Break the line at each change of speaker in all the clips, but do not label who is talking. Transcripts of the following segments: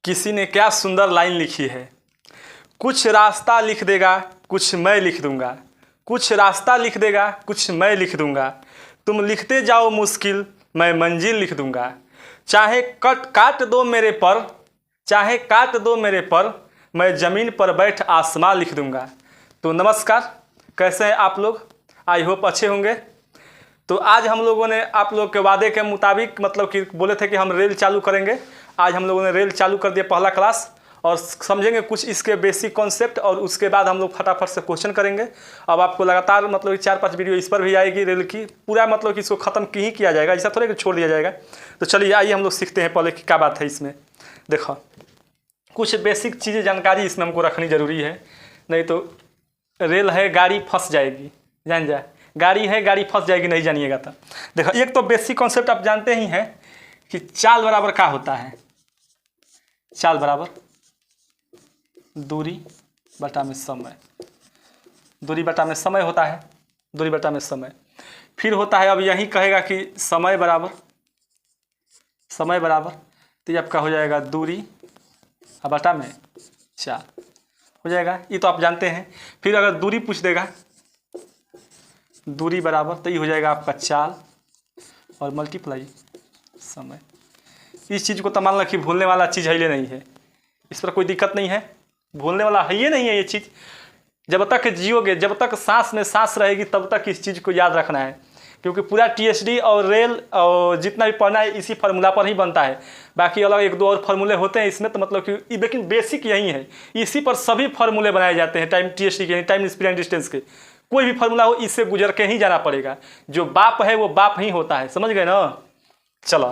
किसी ने क्या सुंदर लाइन लिखी है। कुछ रास्ता लिख देगा, कुछ मैं लिख दूंगा। कुछ रास्ता लिख देगा, कुछ मैं लिख दूंगा। तुम लिखते जाओ मुश्किल, मैं मंजिल लिख दूंगा। चाहे काट दो मेरे पर, चाहे काट दो मेरे पर, मैं ज़मीन पर बैठ आसमां लिख दूंगा। तो नमस्कार, कैसे हैं आप लोग? आई होप अच्छे होंगे। तो आज हम लोगों ने आप लोग के वादे के मुताबिक मतलब कि बोले थे कि हम रेल चालू करेंगे। आज हम लोगों ने रेल चालू कर दिया, पहला क्लास, और समझेंगे कुछ इसके बेसिक कॉन्सेप्ट, और उसके बाद हम लोग फटाफट से क्वेश्चन करेंगे। अब आपको लगातार मतलब 4-5 वीडियो इस पर भी आएगी रेल की, पूरा मतलब कि इसको ख़त्म ही किया जाएगा, ऐसा थोड़ा कि छोड़ दिया जाएगा। तो चलिए आइए हम लोग सीखते हैं पहले कि क्या बात है इसमें। देखो, कुछ बेसिक चीज़ें जानकारी इसमें हमको रखनी ज़रूरी है, नहीं तो रेल है गाड़ी फंस जाएगी, जान जाए, गाड़ी है गाड़ी फंस जाएगी, नहीं जानिएगा तो। देखो, एक तो बेसिक कॉन्सेप्ट आप जानते ही हैं कि चाल बराबर क्या होता है। चाल बराबर दूरी बटा में समय। दूरी बटा में समय होता है, दूरी बटा में समय। फिर होता है, अब यही कहेगा कि समय बराबर तो ये आपका हो जाएगा दूरी बटा में चाल हो जाएगा, ये तो आप जानते हैं। फिर अगर दूरी पूछ देगा, दूरी बराबर तो ये हो जाएगा आपका चाल और मल्टीप्लाई समय। इस चीज़ को तो मान लो कि भूलने वाला चीज़ है, ये नहीं है, इस पर कोई दिक्कत नहीं है, भूलने वाला है ये नहीं है। ये चीज़ जब तक जियोगे, जब तक सांस में सांस रहेगी, तब तक इस चीज़ को याद रखना है, क्योंकि पूरा टीएसडी और रेल और जितना भी पढ़ना है इसी फार्मूला पर ही बनता है। बाकी अलग 1-2 और फार्मूले होते हैं इसमें, तो मतलब कि लेकिन बेसिक यही है, इसी पर सभी फार्मूले बनाए जाते हैं। टाइम टीएसडी के, टाइम स्पीड एंड डिस्टेंस के, कोई भी फार्मूला हो इससे गुजर के ही जाना पड़ेगा। जो बाप है वो बाप ही होता है, समझ गए ना। चलो,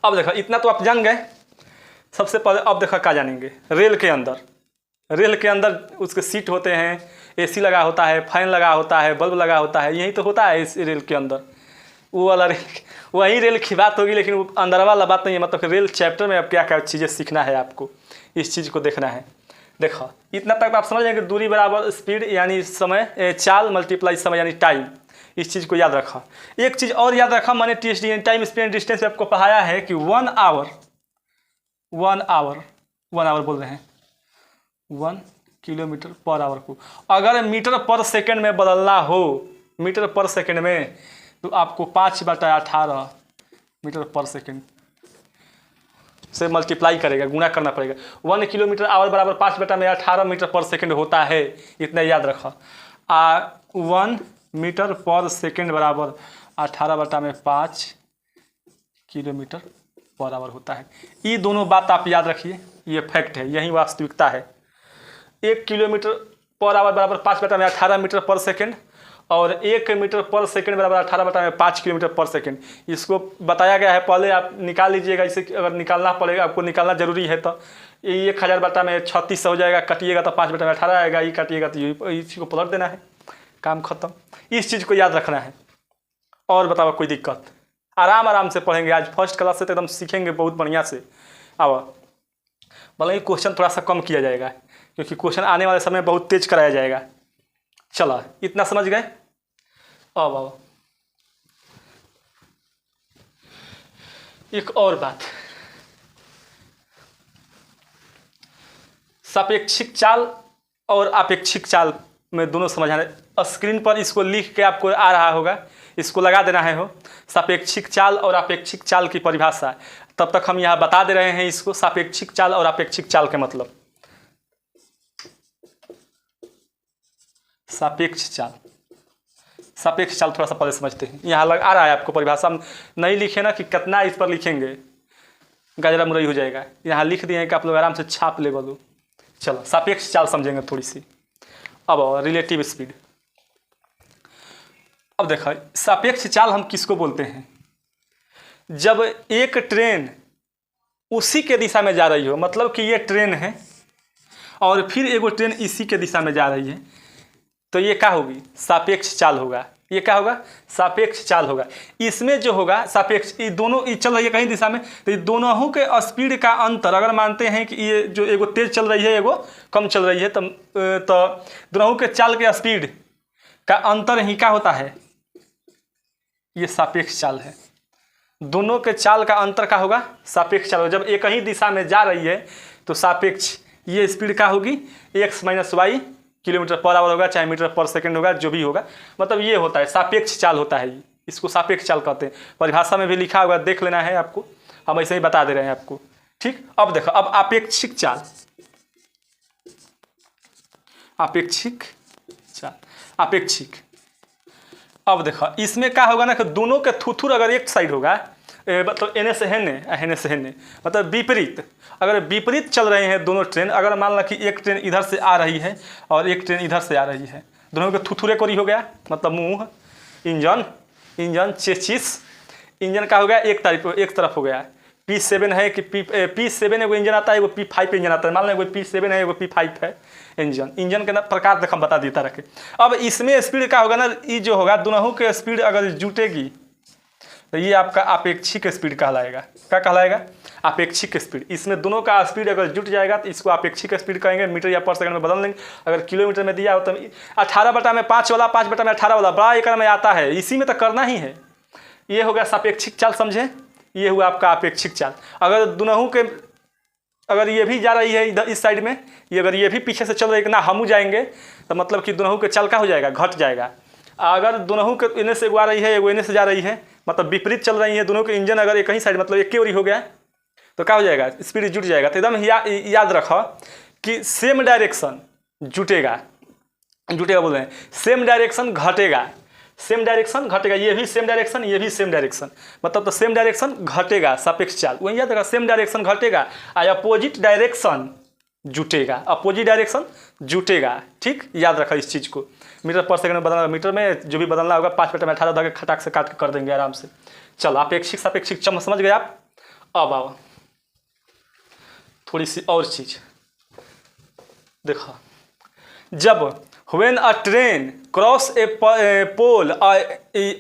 अब देखो, इतना तो आप जान गए। सबसे पहले अब देखो क्या जानेंगे। रेल के अंदर उसके सीट होते हैं, एसी लगा होता है, फैन लगा होता है, बल्ब लगा होता है, यही तो होता है इस रेल के अंदर। वो वाला रेल, वही रेल की बात होगी, लेकिन वो अंदर वाला बात नहीं है। मतलब रेल चैप्टर में अब क्या क्या चीज़ें सीखना है आपको, इस चीज़ को देखना है। देखो, इतना तक आप समझ जाएंगे। दूरी बराबर स्पीड यानी समय, चाल मल्टीप्लाई समय यानी टाइम। इस चीज़ को याद रखा। एक चीज़ और याद रखा, मैंने टीएसडी यानी टाइम स्पीड एंड डिस्टेंस आपको पढ़ाया है कि 1 आवर बोल रहे हैं 1 किलोमीटर पर आवर को अगर मीटर पर सेकंड में बदलना हो, मीटर पर सेकंड में, तो आपको 5/18 मीटर पर सेकंड से मल्टीप्लाई करेगा, गुणा करना पड़ेगा। 1 किलोमीटर आवर बराबर 5/18 मीटर पर सेकंड होता है, इतना याद रखा। 1 मीटर पर सेकंड बराबर 18/5 किलोमीटर पर आवर होता है। ये दोनों बात आप याद रखिए, ये फैक्ट है, यही वास्तविकता है। 1 किलोमीटर पर आवर बराबर 5/18 मीटर पर सेकंड, और 1 मीटर पर सेकंड बराबर 18/5 किलोमीटर पर सेकंड। इसको बताया गया है, पहले आप निकाल लीजिएगा। इसे अगर निकालना पड़ेगा, आपको निकालना जरूरी है, तो 1000/36 हो जाएगा। कटिएगा तो 5/18 आएगा, ये काटिएगा तो इसी को पलट देना है, काम खत्म। इस चीज़ को याद रखना है। और बताओ कोई दिक्कत? आराम से पढ़ेंगे, आज फर्स्ट क्लास से तो एकदम सीखेंगे बहुत बढ़िया से। अब भले क्वेश्चन थोड़ा सा कम किया जाएगा, क्योंकि क्वेश्चन आने वाले समय बहुत तेज कराया जाएगा। चलो, इतना समझ गए। अब एक और बात, सापेक्षिक चाल और अपेक्षिक चाल में दोनों समझाना। स्क्रीन पर इसको लिख के आपको आ रहा होगा, इसको लगा देना है हो, सापेक्षिक चाल और अपेक्षिक चाल की परिभाषा। तब तक हम यहाँ बता दे रहे हैं इसको, सापेक्षिक चाल और अपेक्षिक चाल के मतलब। सापेक्ष चाल थोड़ा सा पहले समझते हैं। यहाँ आ रहा है आपको परिभाषा, नहीं लिखे ना कि कितना इस पर लिखेंगे, गजरा मुरई हो जाएगा। यहाँ लिख दिए हैं कि आप लोग आराम से छाप ले बोलो। चलो, सापेक्ष चाल समझेंगे थोड़ी सी। अब रिलेटिव स्पीड। अब देखो, सापेक्ष चाल हम किसको बोलते हैं? जब एक ट्रेन उसी के दिशा में जा रही हो, मतलब कि ये ट्रेन है और फिर एगो ट्रेन इसी के दिशा में जा रही है, तो ये क्या होगी? सापेक्ष चाल होगा। ये क्या होगा? सापेक्ष चाल होगा। इसमें जो होगा सापेक्ष, ये दोनों ये चल रही है कहीं दिशा में, तो ये दोनों के स्पीड का अंतर अगर मानते हैं कि ये जो एगो तेज चल रही है, एगो कम चल रही है, तो दोनों के चाल के स्पीड का अंतर ही क्या होता है? ये सापेक्ष चाल है। दोनों के चाल का अंतर क्या होगा, सापेक्ष चाल होगा। जब एक ही दिशा में जा रही है तो सापेक्ष ये स्पीड क्या होगी, x - y kilometre per hour होगा, चाहे मीटर पर सेकंड होगा, जो भी होगा, मतलब ये होता है सापेक्ष चाल होता है, इसको सापेक्ष चाल कहते हैं। परिभाषा में भी लिखा होगा, देख लेना है आपको, हम ऐसे ही बता दे रहे हैं आपको, ठीक। अब देखो, अब आपेक्षिक चाल, आपेक्षिक चाल, आपेक्षिक। अब देखो इसमें क्या होगा ना कि दोनों के थुथुर अगर एक साइड होगा, मतलब एने से हेने, हेने से हेने, मतलब विपरीत, अगर विपरीत चल रहे हैं दोनों ट्रेन, अगर मान लो कि एक ट्रेन इधर से आ रही है और एक ट्रेन इधर से आ रही है, दोनों के थुथुरे कोरी हो गया, मतलब मुंह, इंजन, इंजन चेसिस, इंजन का हो गया एक तरफ हो गया। P7 है कि P7 एगो इंजन आता है, एगो P5 इंजन आता है, मान लो एगो P7 है, एगो P5 है इंजन। इंजन के ना प्रकार देख हम बता देता रखे। अब इसमें स्पीड क्या होगा ना, ये जो होगा दोनों के स्पीड अगर जुटेगी तो ये आपका आपेक्षिक स्पीड कहलाएगा। क्या कहलाएगा, आपेक्षिक स्पीड। इसमें दोनों का स्पीड अगर जुट जाएगा तो इसको आपेक्षिक स्पीड कहेंगे, मीटर या पर सेकंड में बदल लेंगे। अगर किलोमीटर में दिया हो तो 18/5 वाला, 5/18 वाला बड़ा एकड़ में आता है, इसी में तो करना ही है। ये हो गया सापेक्षिक चाल, समझे, ये हुआ आपका आपेक्षिक चाल। अगर दोनों के, अगर ये भी जा रही है इधर इस साइड में, ये अगर ये भी पीछे से चल रही है ना, हम जाएंगे, तो मतलब कि दोनों के चाल का हो जाएगा, घट जाएगा। अगर दोनों के इन्हें से आ रही है, एगो इन्हें से जा रही है, मतलब विपरीत चल रही है दोनों के इंजन, अगर एक ही साइड मतलब एक ही ओरी हो गया तो क्या हो जाएगा, स्पीड जुट जाएगा। तो एकदम याद रखो कि सेम डायरेक्शन जुटेगा, जुटेगा बोल रहे हैं, सेम डायरेक्शन घटेगा, सेम डायरेक्शन घटेगा, ये भी सेम डायरेक्शन, ये भी सेम डायरेक्शन, मतलब तो सेम डायरेक्शन घटेगा, सापेक्ष चाल वही याद रखा, सेम डायरेक्शन घटेगा, अपोजिट डायरेक्शन जुटेगा, अपोजिट डायरेक्शन जुटेगा, ठीक। याद रखा इस चीज़ को। मीटर पर सेकंड में बदलना, मीटर में जो भी बदलना होगा 5/18 धागे खटाक से काट के कर देंगे आराम से। चलो आपेक्षिक सापेक्षिक समझ गए आप। अब आओ थोड़ी सी और चीज़ देखो, जब when a train cross a pole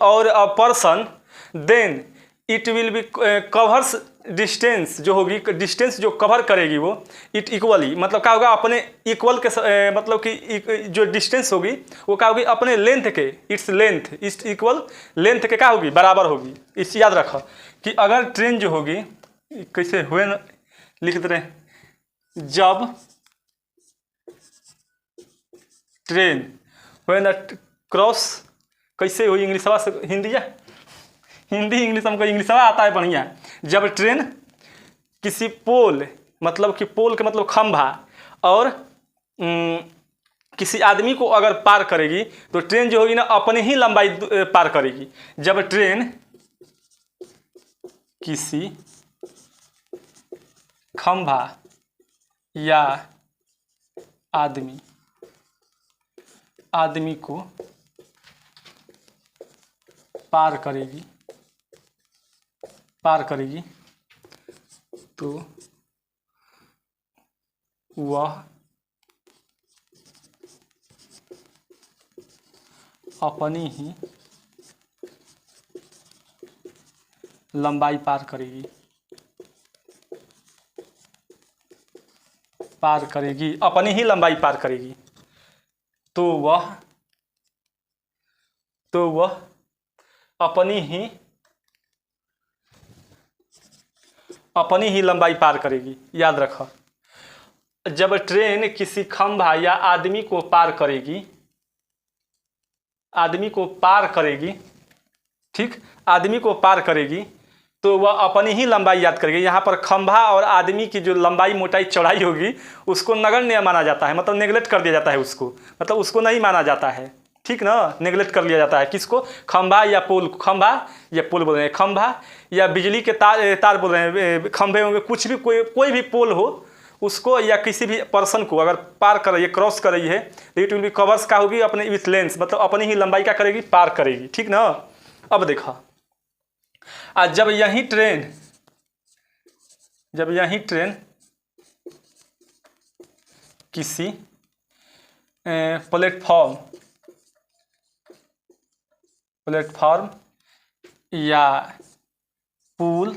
or a person, then it will be covers distance, जो होगी डिस्टेंस जो कवर करेगी वो इट इक्वली, मतलब क्या होगा अपने इक्वल के मतलब कि जो डिस्टेंस होगी वो क्या होगी अपने लेंथ के, इट्स लेंथ इस इक्वल लेंथ के क्या होगी, बराबर होगी। इस याद रखो कि अगर ट्रेन जो होगी, कैसे हुए न लिख दे रहे, जब ट्रेन व्हेन क्रॉस, कैसे हुई इंग्लिश से हिंदी या हिंदी इंग्लिश, हमको इंग्लिश आता है बढ़िया। जब ट्रेन किसी पोल, मतलब कि पोल के मतलब खंभा, और किसी आदमी को अगर पार करेगी तो ट्रेन जो होगी ना अपनी ही लंबाई पार करेगी। जब ट्रेन किसी खंभा या आदमी को पार करेगी तो वह अपनी ही लंबाई पार करेगी, अपनी ही लंबाई पार करेगी, तो वह अपनी ही लंबाई पार करेगी। याद रखो, जब ट्रेन किसी खंभा या आदमी को पार करेगी, ठीक, आदमी को पार करेगी तो वह अपनी ही लंबाई याद करेगी। यहाँ पर खंभा और आदमी की जो लंबाई मोटाई चौड़ाई होगी उसको नगण्य माना जाता है, मतलब नेगलेक्ट कर दिया जाता है उसको, मतलब उसको नहीं माना जाता है, ठीक ना, नेगलेक्ट कर लिया जाता है। किसको, खंभा या पोल, खंभा या पोल बोल रहे हैं, खंभा या बिजली के तार बोल रहे हैं, खंभे होंगे, कुछ भी कोई भी पोल हो उसको, या किसी भी पर्सन को अगर पार कर रही है, क्रॉस कर रही है, इट विल बी कवर्स का होगी अपने विथ लेंथ, मतलब अपनी ही लंबाई क्या करेगी, पार करेगी, ठीक ना। अब देखो, आज जब यही किसी प्लेटफॉर्म या पुल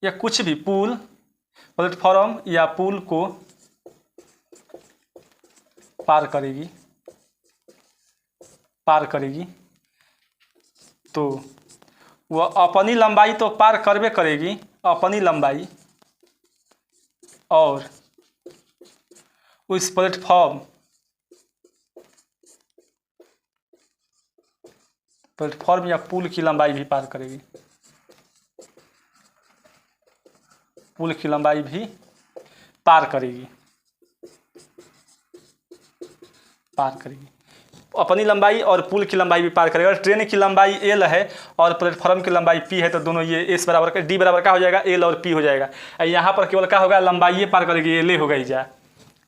या कुछ भी प्लेटफॉर्म या पुल को पार करेगी तो वह अपनी लंबाई तो पार करबे करेगी, अपनी लंबाई, और उस प्लेटफॉर्म या पुल की लंबाई भी पार करेगी, पुल की लंबाई भी पार करेगी, अपनी लंबाई और पुल की लंबाई भी पार करेगा। ट्रेन की लंबाई एल है और प्लेटफॉर्म की लंबाई पी है, तो दोनों ये एस बराबर का डी बराबर का हो जाएगा एल और पी हो जाएगा। यहाँ पर केवल क्या होगा, लंबाई पार करेगी, एल होगा ही जा,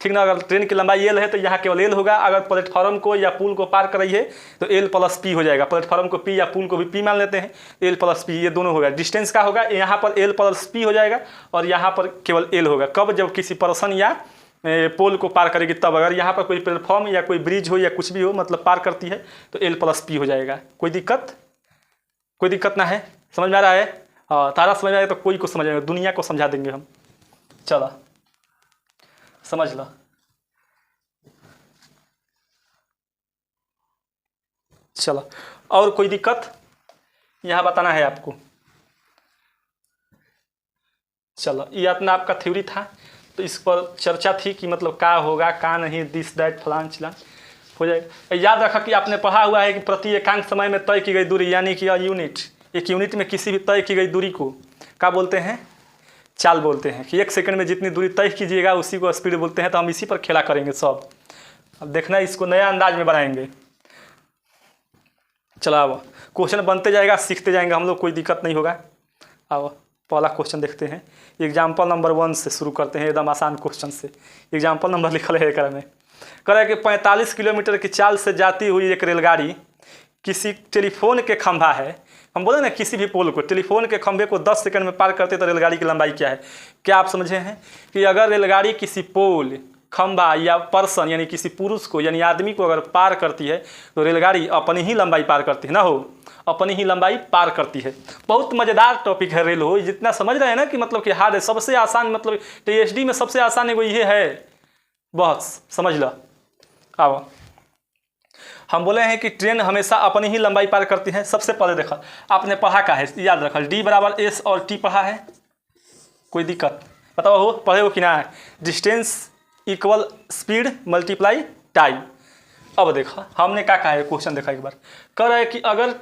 ठीक ना। अगर ट्रेन की लंबाई एल है तो यहाँ केवल एल होगा, अगर प्लेटफॉर्म को या पुल को पार कर रही है तो एल प्लस पी हो जाएगा। प्लेटफॉर्म को पी या पुल को भी पी मान लेते हैं, एल प्लस पी, ये दोनों होगा। डिस्टेंस का होगा, यहाँ पर एल प्लस पी हो जाएगा और यहाँ पर केवल एल होगा। कब, जब किसी पर्सन या पोल को पार करेगी तब। अगर यहाँ पर कोई प्लेटफॉर्म या कोई ब्रिज हो या कुछ भी हो, मतलब पार करती है, तो एल प्लस पी हो जाएगा। कोई दिक्कत ना है, समझ में आ रहा है? हाँ, तारा समझ में आएगा तो कोई को समझ आएगा, दुनिया को समझा देंगे हम। चलो समझ लो। चलो, और कोई दिक्कत यहाँ बताना है आपको। चलो, ये अपना आपका थ्योरी था, तो इस पर चर्चा थी कि मतलब क्या होगा क्या नहीं, दिस दैट फलान चिलान हो जाएगा। याद रखा कि आपने पढ़ा हुआ है कि प्रति एकांक समय में तय की गई दूरी, यानी कि यूनिट, एक यूनिट में किसी भी तय की गई दूरी को क्या बोलते हैं, चाल बोलते हैं। कि 1 सेकंड में जितनी दूरी तय कीजिएगा उसी को स्पीड बोलते हैं। तो हम इसी पर खेला करेंगे सब। अब देखना, इसको नया अंदाज में बनाएंगे। चलो अब क्वेश्चन बनते जाएगा, सीखते जाएंगे हम लोग, कोई दिक्कत नहीं होगा। अब पहला क्वेश्चन देखते हैं। एग्जाम्पल नंबर 1 से शुरू करते हैं, एकदम आसान क्वेश्चन से। एग्जाम्पल नंबर लिखल है कर में, कह रहा है कि 45 किलोमीटर की चाल से जाती हुई एक रेलगाड़ी किसी टेलीफोन के खंभा है, हम बोले ना किसी भी पोल को, टेलीफोन के खंभे को 10 सेकंड में पार करते तो रेलगाड़ी की लंबाई क्या है। क्या आप समझे हैं कि अगर रेलगाड़ी किसी पोल, खंभा या पर्सन यानी किसी पुरुष को यानी आदमी को अगर पार करती है तो रेलगाड़ी अपनी ही लंबाई पार करती है ना, हो अपनी ही लंबाई पार करती है। बहुत मज़ेदार टॉपिक है रेल हो, जितना समझ रहे हैं ना कि मतलब कि हार्ड है, सबसे आसान, मतलब TSD में सबसे आसान है वो ये है, बहुत समझ लो। अब हम बोले हैं कि ट्रेन हमेशा अपनी ही लंबाई पार करती है। सबसे पहले देखा आपने पढ़ा का है, याद रखा, डी बराबर एस और टी पढ़ा है, कोई दिक्कत बताओ हो, पढ़े हो कि ना। Distance equal speed multiply time. अब देखा हमने क्या कहा है, क्वेश्चन देखा एक बार, कह रहा है कि अगर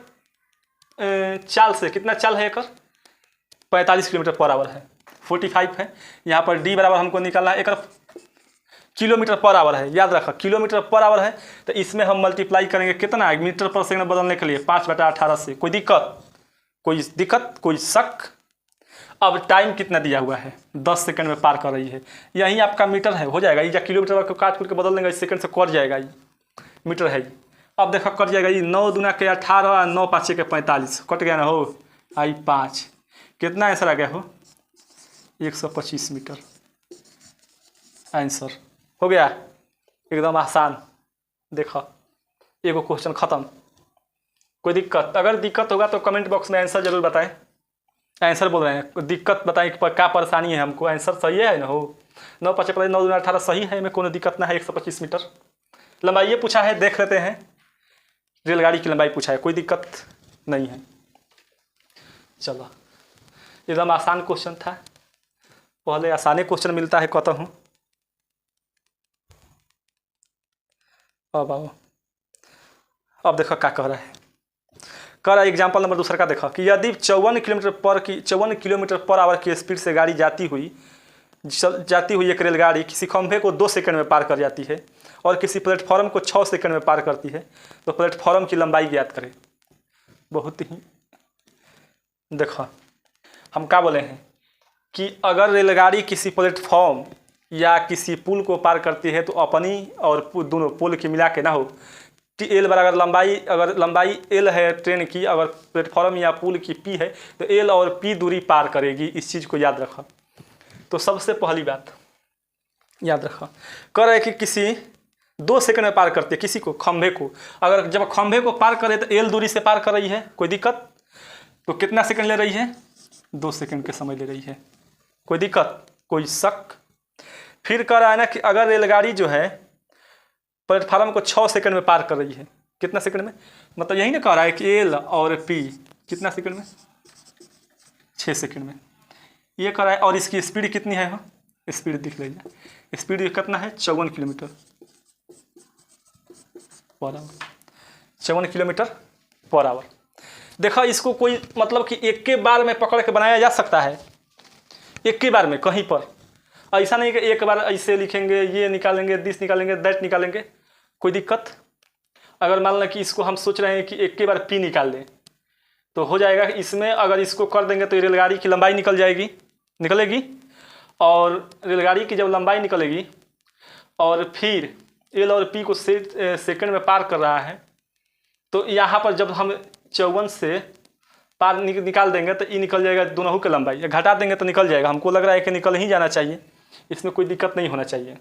चाल से, कितना चाल है एक 45 किलोमीटर पर आवर है, 45 है। यहाँ पर डी बराबर हमको निकालना है, एक किलोमीटर पर आवर है, याद रखा किलोमीटर पर आवर है, तो इसमें हम मल्टीप्लाई करेंगे कितना, मीटर पर सेकंड बदलने के लिए 5/18 से। कोई दिक्कत, कोई शक। अब टाइम कितना दिया हुआ है, 10 सेकंड में पार कर रही है, यही आपका मीटर है, हो जाएगा। ये किलोमीटर को काट के बदल देंगे, सेकंड से कट जाएगा, ये मीटर है। अब देखो कट जाएगा, ये 9 दूना के 18, 9 5 के 45, कट गया ना हो, आई 5, कितना आंसर आ गया हो, 125 मीटर आंसर हो गया। एकदम आसान, देखो एगो क्वेश्चन खत्म। कोई दिक्कत, अगर दिक्कत होगा तो कमेंट बॉक्स में आंसर जरूर बताएं। आंसर बोल रहे हैं, दिक्कत बताएं कि क्या परेशानी है हमको। आंसर सही है ना हो, 9 5 9 दूना 18 सही है, में कोई दिक्कत ना है। 125 मीटर लंबाई ये पूछा है, देख लेते हैं। रेलगाड़ी की लंबाई पूछा है, कोई दिक्कत नहीं है। चलो, एकदम आसान क्वेश्चन था, पहले आसानी क्वेश्चन मिलता है कहता हूँ। अब आओ, अब देखो क्या कह रहा है, कह रहा है एग्जाम्पल नंबर 2 का देखो कि यदि 54 किलोमीटर पर आवर की स्पीड से गाड़ी जाती हुई एक रेलगाड़ी किसी खंभे को 2 सेकंड में पार कर जाती है और किसी प्लेटफॉर्म को 6 सेकंड में पार करती है, तो प्लेटफॉर्म की लंबाई ज्ञात करें। बहुत ही देखो, हम क्या बोले हैं कि अगर रेलगाड़ी किसी प्लेटफॉर्म या किसी पुल को पार करती है तो अपनी और दोनों पुल की मिला के ना हो, एल बराबर लंबाई, अगर लंबाई एल है ट्रेन की, अगर प्लेटफॉर्म या पुल की पी है, तो एल और पी दूरी पार करेगी। इस चीज़ को याद रखा। तो सबसे पहली बात याद रखा, कह रहे कि किसी 2 सेकंड में पार करती है किसी को, खंभे को। अगर जब खंभे को पार करे तो एल दूरी से पार कर रही है, कोई दिक्कत। तो कितना सेकंड ले रही है, 2 सेकंड के समय ले रही है, कोई दिक्कत, कोई शक। फिर कह रहा है ना कि अगर रेलगाड़ी जो है प्लेटफार्म को 6 सेकंड में पार कर रही है, कितना सेकंड में, मतलब यही ना कह रहा है कि एल और पी कितना सेकंड में, 6 सेकंड में ये कर रहा है। और इसकी स्पीड कितनी है? हो स्पीड दिख लीजिए, स्पीड कितना है? 54 kilometre per hour, 54 kilometre per hour. देखो इसको कोई मतलब कि एक के बार में पकड़ के बनाया जा सकता है, एक के बार में कहीं पर। ऐसा नहीं कि एक बार ऐसे लिखेंगे, ये निकालेंगे, दिस निकालेंगे, दैट निकालेंगे, कोई दिक्कत। अगर मान लें कि इसको हम सोच रहे हैं कि एक के बार पी निकाल दें तो हो जाएगा। इसमें अगर इसको कर देंगे तो रेलगाड़ी की लंबाई निकलेगी, और रेलगाड़ी की जब लंबाई निकलेगी और फिर एल और पी को सेकंड में पार कर रहा है, तो यहाँ पर जब हम 54 से पार निकाल देंगे तो ये निकल जाएगा दोनों की लंबाई, घटा देंगे तो निकल जाएगा। हमको लग रहा है कि निकल ही जाना चाहिए, इसमें कोई दिक्कत नहीं होना चाहिए।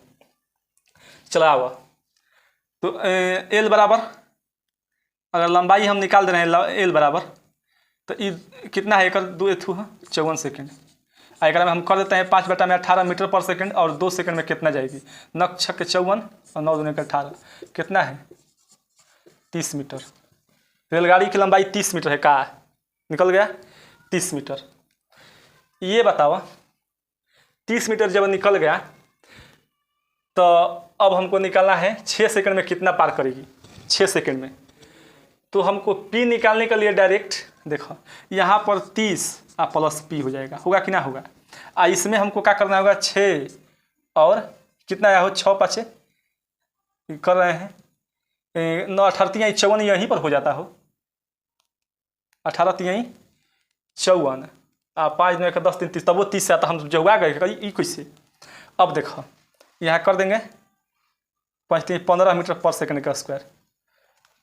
चला हुआ तो एल बराबर, अगर लंबाई हम निकाल दे रहे हैं एल बराबर, तो ये कितना है? एक 54 सेकेंड। एक में हम कर देते हैं 5/18 मीटर पर सेकंड, और 2 सेकंड में कितना जाएगी? 9 × 54 और 9 दूनी 18, कितना है? 30 मीटर। रेलगाड़ी की लंबाई 30 मीटर है, कहाँ निकल गया? 30 मीटर। ये बताओ 30 मीटर जब निकल गया तो अब हमको निकालना है 6 सेकंड में कितना पार करेगी। 6 सेकंड में तो हमको पी निकालने के लिए डायरेक्ट देखो यहाँ पर 30 प्लस पी हो जाएगा, होगा कि ना होगा? इसमें हमको क्या करना होगा? 6 और कितना आया हो? 6 × 5 कर रहे हैं 9 18 × 54 यहीं पर हो जाता हो, 18 × 54 5 9 10 3 30, तब वो 30 से आता। हम जो हुआ गए कैसे? अब देखो यहाँ कर देंगे 5 3 15 मीटर पर सेकंड का स्क्वायर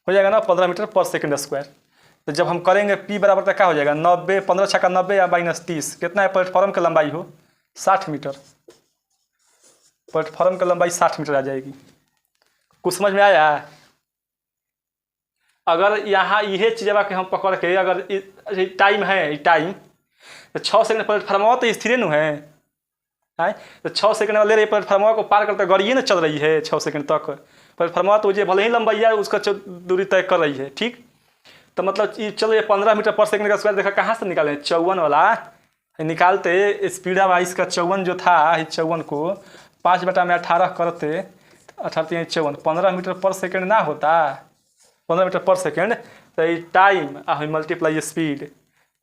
हो जाएगा ना, 15 मीटर पर सेकंड स्क्वायर। तो जब हम करेंगे पी बराबर तो क्या हो जाएगा? 90, 15 × 90 या -30, कितना है? प्लेटफॉर्म की लंबाई हो 60 मीटर, प्लेटफॉर्म की लंबाई 60 मीटर आ जाएगी। कुछ समझ में आया? अगर यहाँ यह चीज़ के हम पकड़ के अगर टाइम है, टाइम तो 6 सेकंड प्लेटफॉर्म तो स्थिर न है, तो 6 सेकंड ले रही प्लेटफॉर्म को पार करते गाड़िए ना चल रही है 6 सेकंड तक। प्लेटफॉर्म तो भले ही लंबाई उसका दूरी तय कर रही है, ठीक। तो मतलब ये चल रही है 15 मीटर पर सेकंड का स्क्वायर। देखा कहाँ से निकालें? 54 वाला निकालते, स्पीड वाइज का 54 जो था, 54 को 5/18 करते, 18 × 54 15 मीटर पर सेकंड ना होता? 15 मीटर पर सेकंड। तो ये टाइम मल्टीप्लाई स्पीड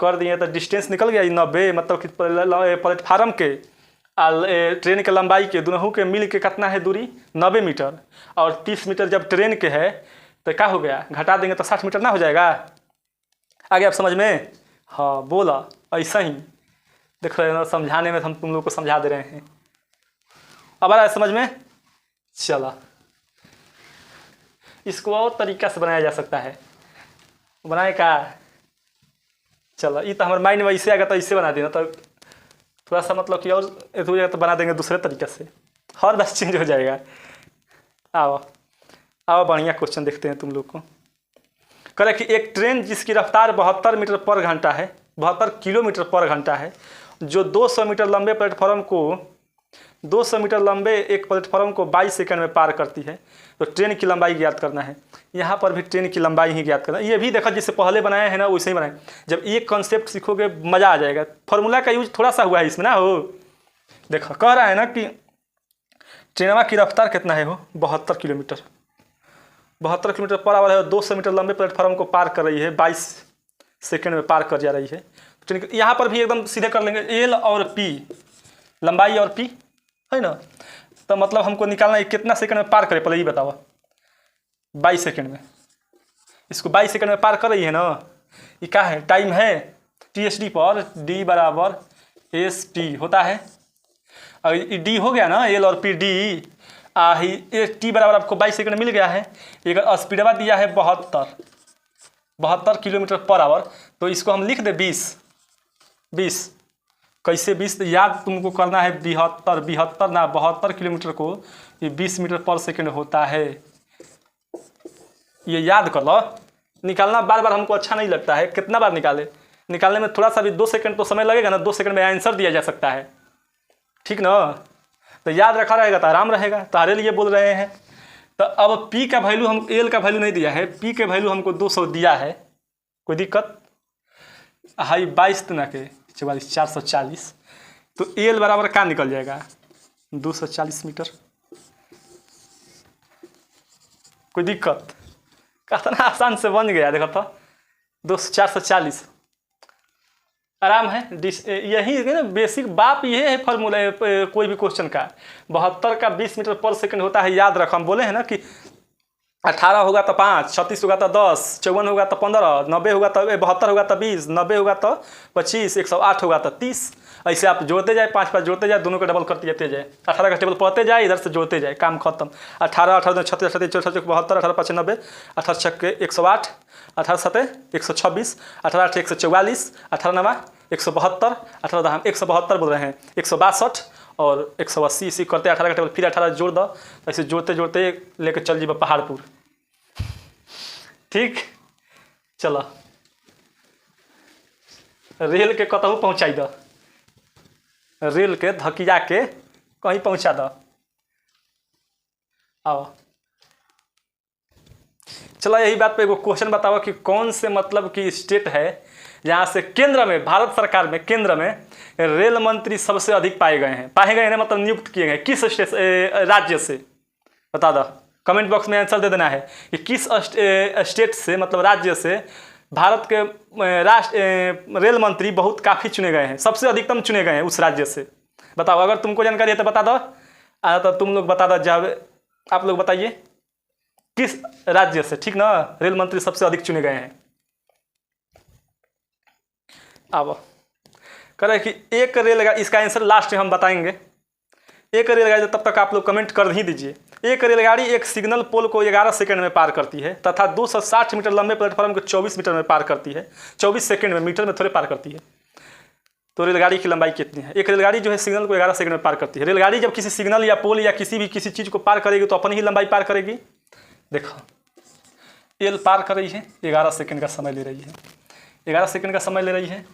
कर दिए तो डिस्टेंस निकल गया 90, मतलब कि प्लेटफार्म के ट्रेन के लंबाई के दोनों के मिल के कितना है दूरी? 90 मीटर। और 30 मीटर जब ट्रेन के है तो क्या हो गया? घटा देंगे तो 60 मीटर ना हो जाएगा। आगे आप समझ में? हाँ बोला, ऐसा ही देख रहे हो, समझाने में हम तुम लोग को समझा दे रहे हैं। अब आ रहा है समझ में? चला, इसको और तरीका से बनाया जा सकता है। बनाए का? चलो ये तो हमारे माइंड में ऐसे आएगा तो ऐसे बना देना, तो थोड़ा सा मतलब कि और हो जाएगा तो बना देंगे दूसरे तरीके से, हर बस चेंज हो जाएगा। आओ आओ बढ़िया क्वेश्चन देखते हैं तुम लोग को। करें कि एक ट्रेन जिसकी रफ्तार 72 मीटर पर घंटा है, 72 किलोमीटर पर घंटा है, जो 200 मीटर लंबे प्लेटफॉर्म को 200 मीटर लंबे एक प्लेटफॉर्म को 22 सेकंड में पार करती है, तो ट्रेन की लंबाई ज्ञात करना है। यहाँ पर भी ट्रेन की लंबाई ही ज्ञात करना है। ये भी देखो जिससे पहले बनाए हैं ना वैसे ही बनाए। जब एक कॉन्सेप्ट सीखोगे मज़ा आ जाएगा। फॉर्मूला का यूज थोड़ा सा हुआ है इसमें ना। हो देखो कह रहा है ना कि ट्रेनवा की रफ्तार कितना है? हो 72 किलोमीटर, 72 किलोमीटर पर आवर है, 200 मीटर लंबे प्लेटफॉर्म को पार कर रही है, 22 सेकेंड में पार कर जा रही है। ट्रेन यहाँ पर भी एकदम सीधे कर लेंगे, एल और पी, लंबाई और पी है ना। तो मतलब हमको निकालना है कितना सेकंड में पार करे, पहले ये बताओ। 22 सेकंड में, इसको 22 सेकंड में पार कर रही है ना। ये क्या है? टाइम है TSD पर, D बराबर ST होता है। और डी हो गया ना, एल और पी डी टी बराबर आपको 22 सेकंड मिल गया है। एक स्पीडवा दिया है 72 किलोमीटर पर आवर, तो इसको हम लिख दे 20। कैसे 20? याद तुमको करना है 72 ना 72 किलोमीटर को ये 20 मीटर पर सेकंड होता है। ये याद कर लो। निकालना बार बार हमको अच्छा नहीं लगता है, कितना बार निकालने में थोड़ा सा भी 2 सेकंड तो समय लगेगा ना। 2 सेकंड में आंसर दिया जा सकता है, ठीक ना। तो याद रखा रहेगा तो आराम रहेगा, तारे लिए बोल रहे हैं। तो अब P का वैल्यू, हम एल का वैल्यू नहीं दिया है, P के वैल्यू हमको 200 दिया है, कोई दिक्कत? हाई 22 ना के 44 440, तो एल बराबर क्या निकल जाएगा 240 मीटर। कोई दिक्कत? कितना आसान से बन गया, देखो तो 440 आराम है। यही है ना बेसिक बात, ये है फॉर्मूला कोई भी क्वेश्चन का। 72 का 20 मीटर पर सेकंड होता है, याद रखो। हम बोले हैं ना कि 18 होगा तो 5, 36 होगा तो 10, 54 होगा तो 15, 90 होगा तो 72 होगा तो 20, 90 होगा तो 25, 108 होगा तो 30। ऐसे आप जोड़ते जाए, 5 5 जोड़ते जाए, दोनों को डबल करते जाते जाए, 18 का टेबल पढ़ते जाए, इधर से जोड़ते जाए, काम खत्म। 18 18 36 37 74 72 18 5 90, 18 6 108, 18 7 126, 18 8 144, 18 9 172, 18 172 बोल रहे हैं, 162 और 180 इसी करते 18 का टेबल, फिर 18 जोड़ दो। ऐसे जोड़ते जोड़ते लेके चल जी पहाड़पुर। ठीक, चलो रेल के कतहु पहुँचाई दो, रेल के धकिया के कहीं पहुँचा दो। आओ चलो यही बात पे एगो क्वेश्चन बताओ कि कौन से मतलब कि स्टेट है जहाँ से केंद्र में, भारत सरकार में केंद्र में रेल मंत्री सबसे अधिक पाए गए हैं। पाए गए हैं मतलब नियुक्त किए गए, किस राज्य से बता दो। कमेंट बॉक्स में आंसर दे देना है कि किस स्टेट से मतलब राज्य से भारत के रेल मंत्री बहुत काफ़ी चुने गए हैं, सबसे अधिकतम चुने गए हैं उस राज्य से। बताओ, अगर तुमको जानकारी है तो बता दो, तो तुम लोग बता दो। जब आप लोग बताइए किस राज्य से, ठीक ना, रेल मंत्री सबसे अधिक चुने गए हैं। अब करें कि एक रेलगाड़ी, इसका आंसर लास्ट में हम बताएंगे। एक रेलगाड़ी, तब तक आप लोग कमेंट कर ही दीजिए। एक रेलगाड़ी एक सिग्नल पोल को 11 सेकंड में पार करती है तथा 260 मीटर लंबे प्लेटफॉर्म को 24 मीटर में पार करती है। 24 सेकंड में, मीटर में थोड़े पार करती है। तो रेलगाड़ी की लंबाई कितनी है? एक रेलगाड़ी जो है सिग्नल को 11 सेकंड में पार करती है। रेलगाड़ी जब किसी सिग्नल या पोल या किसी चीज़ को पार करेगी तो अपनी ही लंबाई पार करेगी। देखो एल पार कर रही है, 11 सेकंड का समय ले रही है, 11 सेकंड का समय ले रही है।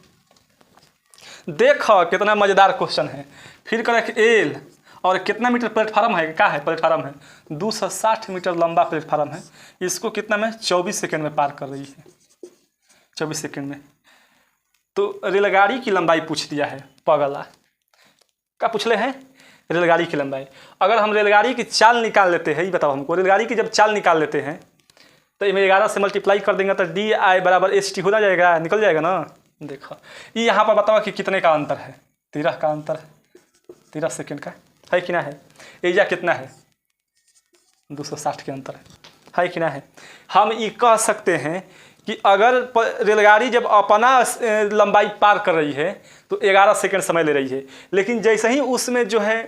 देखो कितना मज़ेदार क्वेश्चन है। फिर करें कि एल और कितना मीटर प्लेटफार्म है, क्या है प्लेटफार्म है, 260 मीटर लंबा प्लेटफार्म है। इसको कितना में 24 सेकंड में पार कर रही है, 24 सेकंड में। तो रेलगाड़ी की लंबाई पूछ दिया है, पगला क्या पूछ ले हैं, रेलगाड़ी की लंबाई। अगर हम रेलगाड़ी की चाल निकाल लेते हैं, ये बताओ हमको, रेलगाड़ी की जब चाल निकाल लेते हैं तो इनमें 11 से मल्टीप्लाई कर देंगे तो DI बराबर ST हो जाएगा, निकल जाएगा ना। देखो ये यहाँ पर बताओ कि कितने का अंतर है, 13 का अंतर है, 13 सेकंड का है कि ना है। एरिया कितना है, 260 के अंतर है कि ना है। हम ये कह सकते हैं कि अगर रेलगाड़ी जब अपना लंबाई पार कर रही है तो 11 सेकंड समय ले रही है, लेकिन जैसे ही उसमें जो है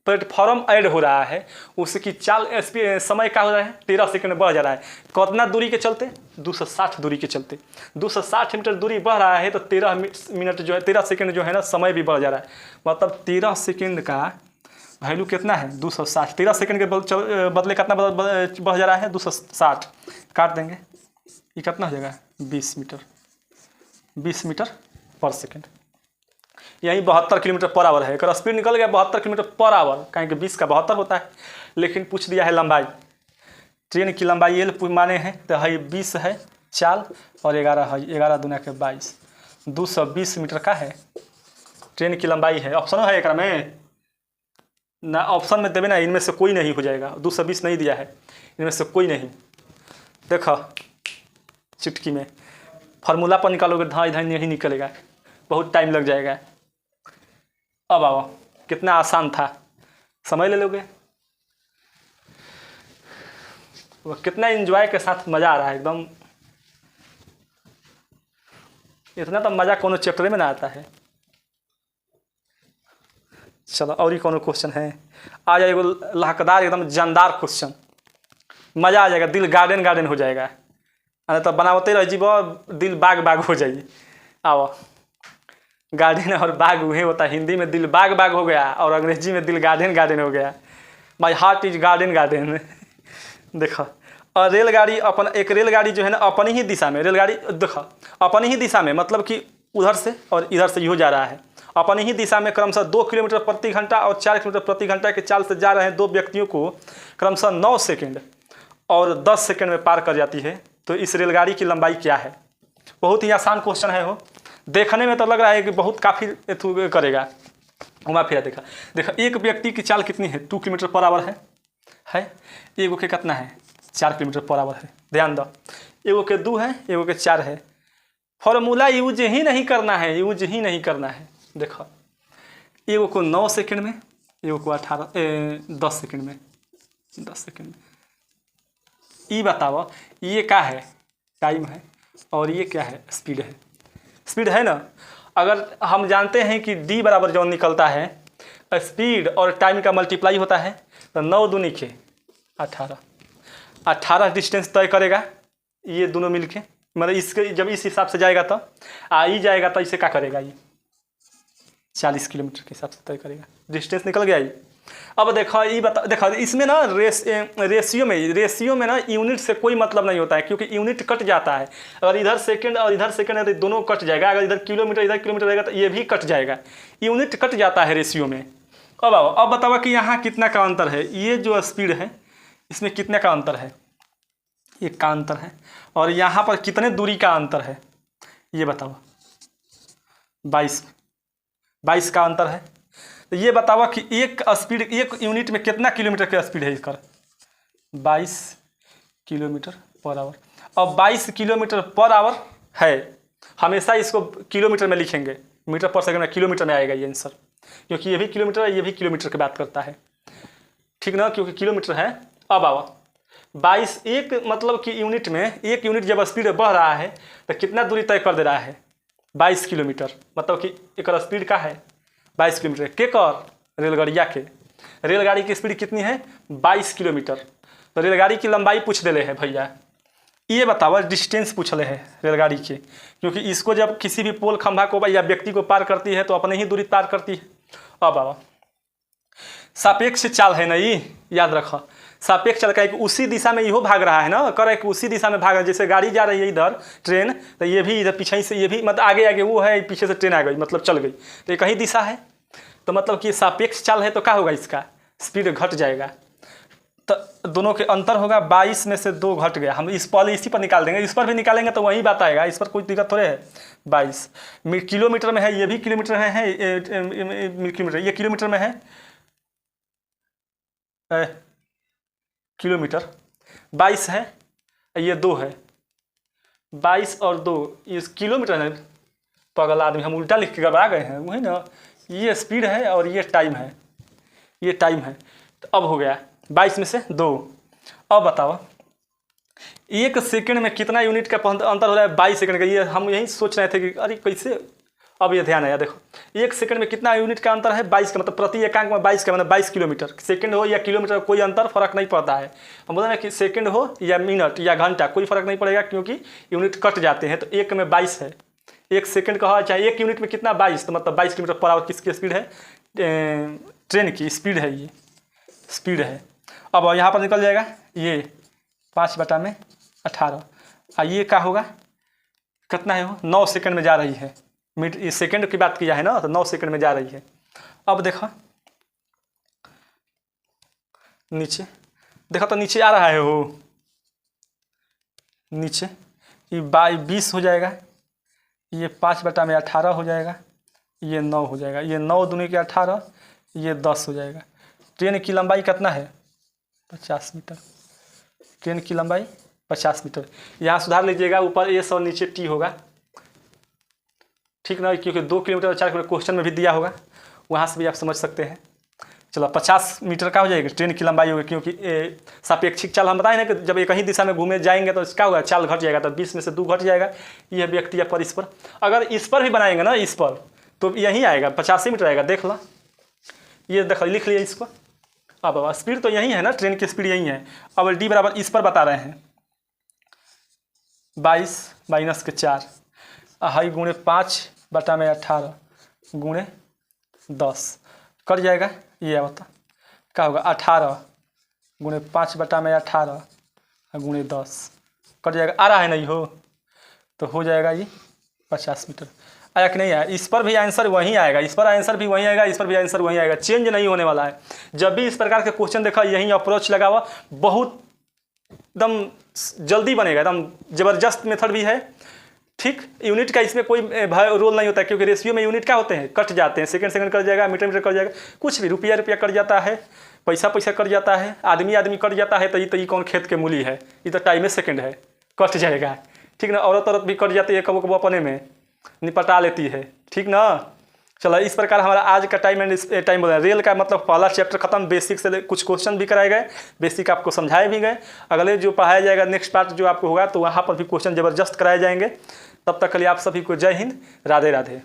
प्लेटफॉर्म ऐड हो रहा है उसकी चाल समय क्या हो रहा है, 13 सेकंड बढ़ जा रहा है। कितना दूरी के चलते, 260 दूरी के चलते, 260 मीटर दूरी बढ़ रहा है तो 13 मिनट जो है, 13 सेकंड जो है ना समय भी बढ़ जा रहा है। मतलब 13 सेकंड का वैल्यू कितना है, 260। 13 सेकंड के बदले कितना बढ़ जा रहा है, 260। काट देंगे, ये कितना हो जाएगा, 20 मीटर, 20 मीटर पर सेकंड। यही 72 किलोमीटर पर आवर है। अगर स्पीड निकल गया 72 किलोमीटर पर आवर, कहें कि 20 का 72 होता है, लेकिन पूछ दिया है लंबाई। ट्रेन की लंबाई एल माने हैं तो है 20 है चाल और 11 है, 11 दूना के 22, 220 मीटर का है ट्रेन की लंबाई है। ऑप्शन है एक में ना, ऑप्शन में देवे ना, इनमें से कोई नहीं हो जाएगा। 220 नहीं दिया है, इनमें से कोई नहीं। देखो चुटकी में फार्मूला पर निकालोगे, धाई धाई नहीं निकलेगा, बहुत टाइम लग जाएगा। अब आओ, कितना आसान था, समय ले लोगे। वो कितना एंजॉय के साथ मज़ा आ रहा है एकदम। इतना तो मज़ा कोनो चैप्टर में ना आता है। चलो और ही कोनो क्वेश्चन है, आ जाएगा लहकदार एकदम जानदार क्वेश्चन, मज़ा आ जाएगा, दिल गार्डन गार्डन हो जाएगा। अरे तो बनावते रह जीव, दिल बाग बाग हो जाइए। आओ, गार्डन और बाग वही होता है, हिंदी में दिल बाग बाग हो गया और अंग्रेजी में दिल गार्डन गार्डन हो गया। My heart is garden garden. देखो, और रेलगाड़ी एक रेलगाड़ी जो है ना अपनी ही दिशा में, रेलगाड़ी देखो अपनी ही दिशा में, मतलब कि उधर से और इधर से हो जा रहा है, अपनी ही दिशा में क्रमशः 2 किलोमीटर प्रति घंटा और 4 किलोमीटर प्रति घंटा के चाल से जा रहे हैं दो व्यक्तियों को क्रमशः 9 सेकंड और 10 सेकंड में पार कर जाती है। तो इस रेलगाड़ी की लंबाई क्या है? बहुत ही आसान क्वेश्चन है, हो देखने में तो लग रहा है कि बहुत काफ़ी करेगा, घुमा फिरा देखा एक व्यक्ति की चाल कितनी है 2 किलोमीटर पर आवर है। एगो के कितना है 4 किलोमीटर पर आवर है। ध्यान दो, एगो के 2 है, एगो के 4 है। फॉर्मूला यूज ही नहीं करना है, यूज ही नहीं करना है। देखो एगो को 9 सेकंड में, एगो को 10 सेकंड में, 10 सेकंड में। ये बताओ ये क्या है, टाइम है, और ये क्या है, स्पीड है। स्पीड है ना। अगर हम जानते हैं कि d बराबर जो निकलता है स्पीड और टाइम का मल्टीप्लाई होता है, तो 9 दूनी के 18 डिस्टेंस तय करेगा ये दोनों मिलके। मतलब इसके जब इस हिसाब से जाएगा तो आई जाएगा तो इसे क्या करेगा, ये 40 किलोमीटर के हिसाब से तय करेगा, डिस्टेंस निकल गया ये। अब देखो ये देखो इसमें ना रेशियो में ना यूनिट से कोई मतलब नहीं होता है, क्योंकि यूनिट कट जाता है। अगर इधर सेकंड और इधर सेकंड है तो दोनों कट जाएगा। अगर इधर किलोमीटर इधर किलोमीटर रहेगा तो ये भी कट जाएगा, यूनिट कट जाता है रेशियो में। अब बताओ कि यहाँ कितना का अंतर है। ये जो स्पीड है इसमें कितने का अंतर है, 1 का अंतर है। और यहाँ पर कितने दूरी का अंतर है ये बताओ, 22 का अंतर है। तो ये बताओ कि एक स्पीड, एक यूनिट में कितना किलोमीटर का स्पीड है इसका, 22 किलोमीटर पर आवर। अब 22 किलोमीटर पर आवर है, हमेशा इसको किलोमीटर में लिखेंगे, मीटर पर सेकंड में किलोमीटर में आएगा ये आंसर, क्योंकि ये भी किलोमीटर है, ये भी किलोमीटर की बात करता है, ठीक ना, क्योंकि किलोमीटर है। अब आओ 22 एक मतलब कि यूनिट में, एक यूनिट जब स्पीड बढ़ रहा है तो कितना दूरी तय कर दे रहा है, 22 किलोमीटर। मतलब कि एक स्पीड का है 22 किलोमीटर। के कर रेलगाड़िया के, रेलगाड़ी की स्पीड कितनी है 22 किलोमीटर। तो रेलगाड़ी की लंबाई पूछ दे है भैया। ये बताओ डिस्टेंस पूछ ले है रेलगाड़ी के, क्योंकि इसको जब किसी भी पोल खंभा को या व्यक्ति को पार करती है तो अपने ही दूरी पार करती है। अब आओ सापेक्ष चाल है ना, ये याद रखो। सापेक्ष चाल का एक उसी दिशा में इहो भाग रहा है ना, कर एक उसी दिशा में भाग रहा है। जैसे गाड़ी जा रही है इधर ट्रेन, तो ये भी इधर पीछे से, ये भी मतलब आगे वो है, पीछे से ट्रेन आ गई मतलब चल गई, तो ये कहीं दिशा है। तो मतलब कि सापेक्ष चाल है तो क्या होगा, इसका स्पीड घट जाएगा। तो दोनों के अंतर होगा, 22 में से 2 घट गया। हम इस पहले इसी पर निकाल देंगे, इस पर भी निकालेंगे तो वही बात आएगा, इस पर कोई दिक्कत थोड़े है। 22 किलोमीटर में है, ये भी किलोमीटर में है, किलोमीटर ये किलोमीटर में है, किलोमीटर 22 है, ये 2 है, 22 और 2 इस किलोमीटर है। पागल आदमी, हम उल्टा लिख के घबरा गए हैं, वही ना। ये स्पीड है और ये टाइम है, ये टाइम है। तो अब हो गया 22 में से 2। अब बताओ 1 सेकंड में कितना यूनिट का अंतर हो रहा है, 22 सेकंड का। ये हम यही सोच रहे थे कि अरे कैसे, अब ये ध्यान आया। देखो 1 सेकंड में कितना यूनिट का अंतर है, 22 का, मतलब प्रति एकांक में 22 का, मतलब 22 किलोमीटर। सेकंड हो या किलोमीटर कोई अंतर फर्क नहीं पड़ता है। हम बोल रहे हैं कि सेकंड हो या मिनट या घंटा कोई फर्क नहीं पड़ेगा, क्योंकि यूनिट कट जाते हैं। तो 1 में 22 है, 1 सेकंड का हो चाहे 1 यूनिट में कितना 22, तो मतलब 22 किलोमीटर पर आवर किसकी स्पीड है, ट्रेन की स्पीड है, ये स्पीड है। अब यहाँ पर निकल जाएगा ये 5/18। ये क्या होगा, कितना है वो, 9 सेकंड में जा रही है। मिनट सेकंड की बात किया है ना, तो 9 सेकंड में जा रही है। अब देखो नीचे, देखो तो नीचे आ रहा है वो, नीचे ये 20 हो जाएगा, ये 5/18 हो जाएगा, ये 9 हो जाएगा, ये 9 दूनी के 18, ये 10 हो जाएगा। ट्रेन की लंबाई कितना है 50 मीटर, ट्रेन की लंबाई 50 मीटर। यहाँ सुधार लीजिएगा, ऊपर एस और नीचे टी होगा, ठीक ना, क्योंकि 2 किलोमीटर और 4 किलोमीटर क्वेश्चन में भी दिया होगा, वहाँ से भी आप समझ सकते हैं। चलो 50 मीटर का हो जाएगा ट्रेन की लंबाई होगी, क्योंकि सापेक्षिक चाल हम बताए ना कि जब एक ही दिशा में घूमे जाएंगे तो क्या होगा, चाल घट जाएगा। तो 20 में से 2 घट जाएगा, यह व्यक्ति या पर इस पर। अगर इस पर भी बनाएंगे ना, इस पर, तो यही आएगा 85 मीटर आएगा। देख लो, ये देख लिख लिया इसको। अब स्पीड तो यही है ना, ट्रेन की स्पीड यही है। अब डी बराबर इस पर बता रहे हैं 22 माइनस के 4 हाई गुणे 5/18 गुणे 10 कट जाएगा। ये बता क्या होगा, 18 गुणे 5/18 गुणे 10 कट जाएगा। आ रहा है नहीं हो, तो हो जाएगा ये 50 मीटर। आया कि नहीं आया, इस पर भी आंसर वही आएगा, इस पर आंसर भी वही आएगा, इस पर भी आंसर वही आएगा, चेंज नहीं होने वाला है। जब भी इस प्रकार के क्वेश्चन देखा, यही अप्रोच लगावा, बहुत एकदम जल्दी बनेगा, एकदम ज़बरदस्त मेथड भी है, ठीक, यूनिट का इसमें कोई रोल नहीं होता, क्योंकि रेशियो में यूनिट क्या होते हैं, कट जाते हैं, सेकंड सेकंड कट जाएगा, मीटर मीटर कट जाएगा, कुछ भी, रुपया रुपया कट जाता है, पैसा पैसा कट जाता है, आदमी आदमी कट जाता है, तो ये कौन खेत के मूली है, ये तो टाइम सेकंड है, कट जाएगा। ठीक ना, औरत औरत भी कट जाती है, कबो कबो अपने में निपटा लेती है। ठीक ना, चलो इस प्रकार हमारा आज का टाइम एंड टाइम बोल रहे हैं। रेल का मतलब पहला चैप्टर खत्म, बेसिक से कुछ क्वेश्चन भी कराए गए, बेसिक आपको समझाए भी गए। अगले जो पढ़ाया जाएगा नेक्स्ट पार्ट जो आपको होगा, तो वहाँ पर भी क्वेश्चन ज़बरदस्त कराए जाएंगे। तब तक के लिए आप सभी को जय हिंद, राधे राधे।